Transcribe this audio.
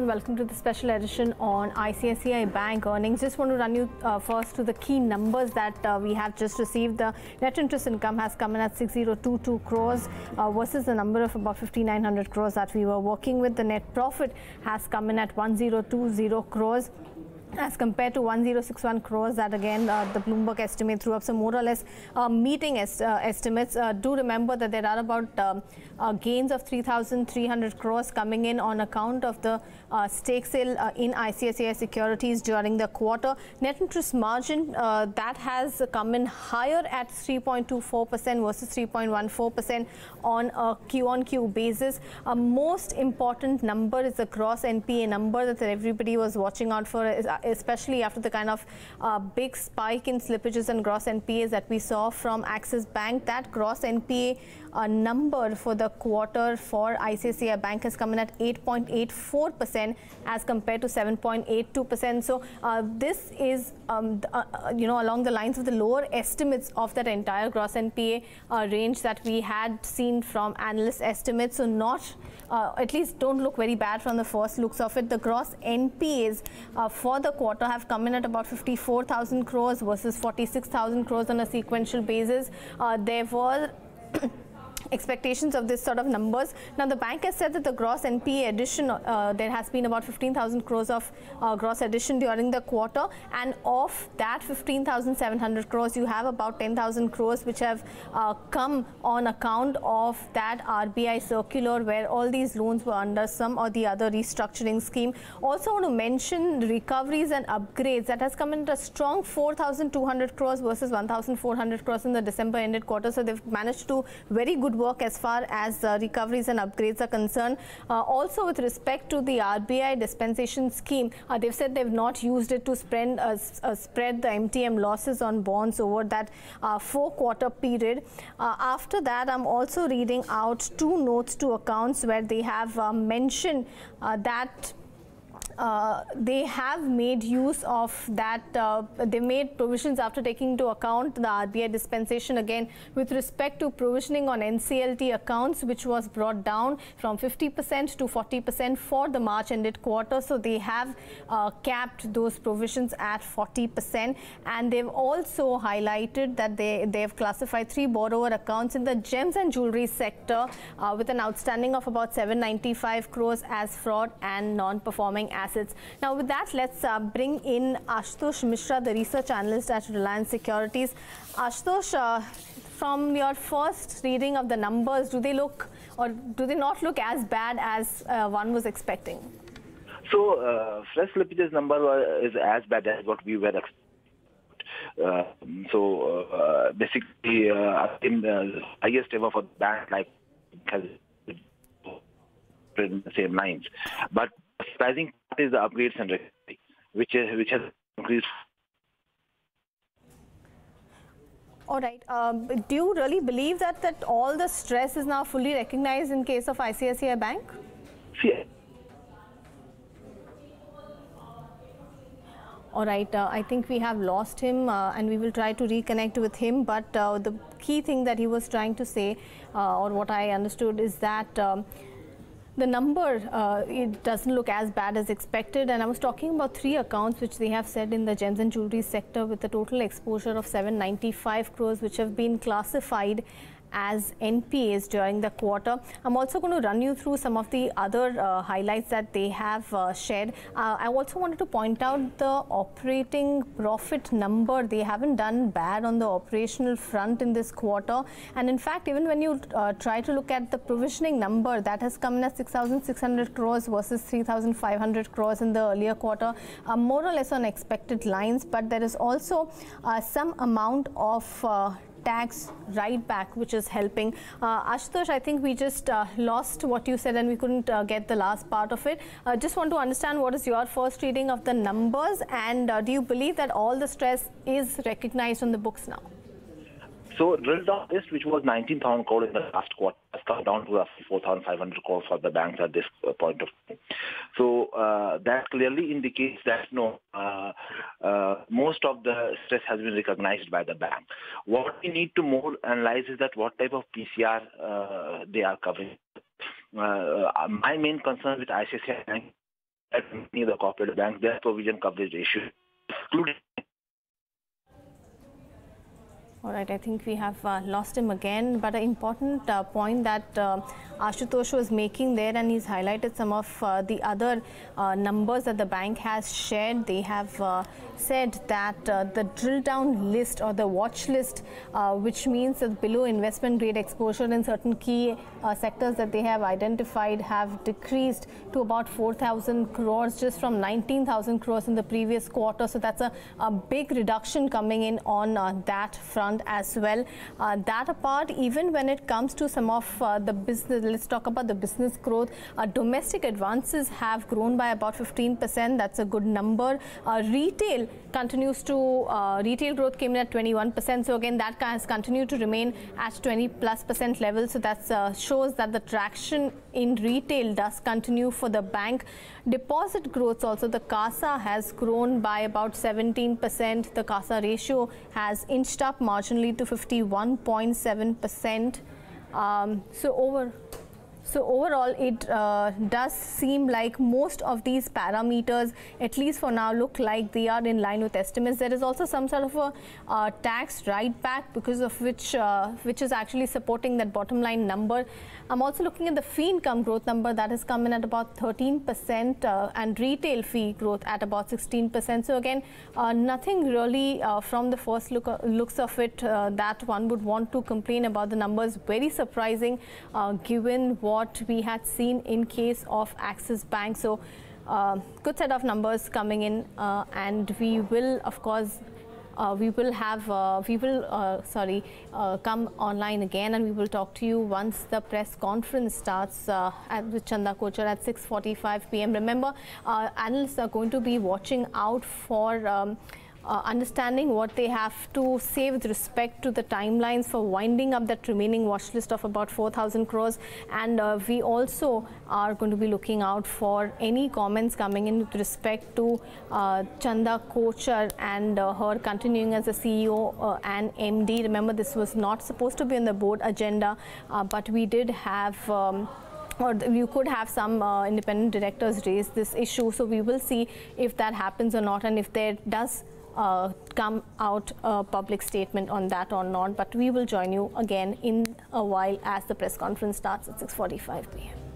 and welcome to the special edition on ICICI Bank earnings. Just want to run you first to the key numbers that we have just received. The net interest income has come in at 6022 crores versus the number of about 5900 crores that we were working with. The net profit has come in at 1020 crores. As compared to 1061 crores that again the Bloomberg estimate threw up, some more or less meeting estimates. Do remember that there are about gains of 3,300 crores coming in on account of the stake sale in ICICI Securities during the quarter. Net interest margin that has come in higher at 3.24% versus 3.14% on a Q-on-Q basis. A most important number is the gross NPA number that everybody was watching out for, especially after the kind of big spike in slippages and gross NPAs that we saw from Axis Bank. That gross NPA number for the quarter for ICICI Bank has come in at 8.84% as compared to 7.82%. So this is along the lines of the lower estimates of that entire gross NPA range that we had seen from analyst estimates. So not at least don't look very bad from the first looks of it. The gross NPAs for the quarter have come in at about 54,000 crores versus 46,000 crores on a sequential basis. There were expectations of this sort of numbers. Now the bank has said that the gross NPA addition, there has been about 15,000 crores of gross addition during the quarter, and of that 15,700 crores you have about 10,000 crores which have come on account of that RBI circular where all these loans were under some or the other restructuring scheme. Also want to mention recoveries and upgrades that has come in at a strong 4,200 crores versus 1,400 crores in the December ended quarter. So they've managed to do very good work as far as recoveries and upgrades are concerned. Also with respect to the RBI dispensation scheme, they've said they've not used it to spread the MTM losses on bonds over that 4-quarter period. After that, I'm also reading out two notes to accounts where they have mentioned that they have made use of that, they made provisions after taking into account the RBI dispensation again with respect to provisioning on NCLT accounts, which was brought down from 50% to 40% for the March ended quarter. So they have capped those provisions at 40%, and they've also highlighted that they have classified 3 borrower accounts in the gems and jewelry sector with an outstanding of about 795 crores as fraud and non-performing assets. Now with that, let's bring in Ashutosh Mishra, the research analyst at Reliance Securities. Ashutosh, from your first reading of the numbers, do they look or do they not look as bad as one was expecting? So fresh slippages number is as bad as what we were expecting. Basically, I think the highest ever for the bank has in the same lines. But surprising part is the upgrades and recovery, which has increased. All right. Do you really believe that all the stress is now fully recognized in case of ICICI Bank? Yeah. All right, I think we have lost him and we will try to reconnect with him. But the key thing that he was trying to say, or what I understood, is that the number, it doesn't look as bad as expected. And I was talking about 3 accounts which they have said in the gems and jewelry sector with a total exposure of 795 crores, which have been classified as NPAs during the quarter. I'm also going to run you through some of the other highlights that they have shared. I also wanted to point out the operating profit number. They haven't done bad on the operational front in this quarter. And in fact, even when you try to look at the provisioning number, that has come in at 6,600 crores versus 3,500 crores in the earlier quarter, more or less on expected lines. But there is also some amount of tax right back which is helping. Ashutosh, I think we just lost what you said and we couldn't get the last part of it. Just want to understand what is your first reading of the numbers, and do you believe that all the stress is recognized on the books now? So drill down list, which was 19,000 crore in the last quarter, has come down to roughly 4,500 crore for the banks at this point of time. So that clearly indicates that most of the stress has been recognized by the bank. What we need to more analyze is that what type of PCR they are covering. My main concern with ICICI Bank at many of the corporate banks, their provision coverage ratio, excluding. All right, I think we have lost him again, but an important point that Ashutosh was making there, and he's highlighted some of the other numbers that the bank has shared. They have said that the drill down list or the watch list, which means that below investment grade exposure in certain key sectors that they have identified, have decreased to about 4,000 crores just from 19,000 crores in the previous quarter. So that's a big reduction coming in on that front as well. That apart, even when it comes to some of the business, let's talk about the business growth. Domestic advances have grown by about 15%. That's a good number. Retail continues to, retail growth came in at 21%. So again, that has continued to remain at 20+% level. So that shows that the traction in retail does continue for the bank. Deposit growth also, the CASA has grown by about 17%. The CASA ratio has inched up marginally to 51.7%. So overall, it does seem like most of these parameters, at least for now, look like they are in line with estimates. There is also some sort of a tax write back, because of which is actually supporting that bottom line number. I'm also looking at the fee income growth number that has come in at about 13% and retail fee growth at about 16%. So again, nothing really from the first looks of it that one would want to complain about the numbers. Very surprising given what we had seen in case of Axis Bank. So good set of numbers coming in, and we will of course come online again, and we will talk to you once the press conference starts with Chanda Kochar at 6:45 p.m. Remember, analysts are going to be watching out for understanding what they have to say with respect to the timelines for winding up that remaining watch list of about 4,000 crores. And we also are going to be looking out for any comments coming in with respect to Chanda Kochar and her continuing as a CEO and MD. Remember, this was not supposed to be on the board agenda, but we did have or you could have some independent directors raise this issue. So we will see if that happens or not, and if there does come out a public statement on that or not. But we will join you again in a while as the press conference starts at 6:45 p.m.